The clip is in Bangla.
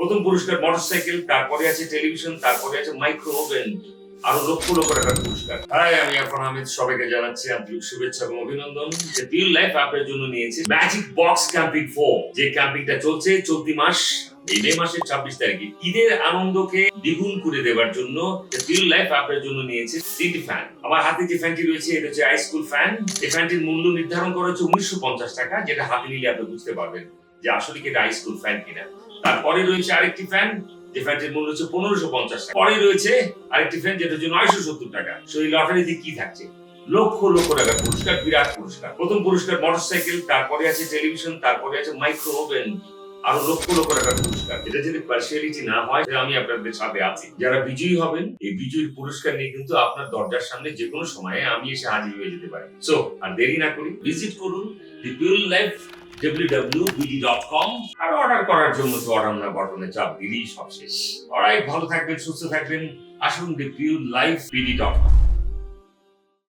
প্রথম পুরস্কার মোটরসাইকেল, তারপরে আছে টেলিভিশন, তারপরে আছে মাইক্রো ওভেন, আরো লক্ষ লক্ষ টাকার পুরস্কার। হাই, আমি আরফান আহমেদ, সবাইকে জানাচ্ছি আন্তরিক শুভেচ্ছা এবং অভিনন্দন। যে পিওর লাইফ আপনার জন্য নিয়েছে ম্যাজিক বক্স ক্যাম্পিং 4, যে ক্যাম্পিংটা চলছে চলতি মাস এই মে মাসের 26 তারিখে। ঈদের আনন্দকে দ্বিগুণ করে দেওয়ার জন্য পিওর লাইফ আপনার জন্য নিয়েছে 3টি ফ্যান। আমার হাতে যে ফ্যানটি রয়েছে এটা হচ্ছে হাইস্কুল ফ্যান। এই ফ্যানটির মূল্য নির্ধারণ করা হচ্ছে 1950 টাকা, যেটা হাতে নিলে আপনি বুঝতে পারবেন যে আসলে কি এটা হাইস্কুল ফ্যান কিনা। তারপরে রয়েছে আরেকটি ফ্যান, যে ফ্যানটির মূল্য হচ্ছে 1550 টাকা। পরে রয়েছে আরেকটি ফ্যান, যেটা হচ্ছে 970 টাকা। সো এই লটারিতে কি থাকছে? লক্ষ লক্ষ টাকার পুরস্কার, বিরাট পুরস্কার। প্রথম পুরস্কার মোটরসাইকেল, তারপরে আছে টেলিভিশন, তারপরে আছে মাইক্রো ওভেন, আরো লক্ষ লক্ষ টাকার পুরস্কার। এটা যদি পার্সিয়ালিটি না হয়, আমি আপনাদের সাথে আছি। যারা বিজয়ী হবেন, এই বিজয়ীর পুরস্কার নিয়ে কিন্তু আপনার দরজার সামনে যে কোনো সময়ে আমি এসে হাজির হয়ে যেতে পারি। সো আর দেরি না করি, ভিজিট করুন দি পিওর লাইফ www.bd.com আর অর্ডার করার জন্য তো অর্ডার না বাটনে চাপ দিলেই সব শেষ। অলরাইট, ভালো থাকবেন, সুস্থ থাকবেন। আসুন দি পিওর লাইফ bd.com।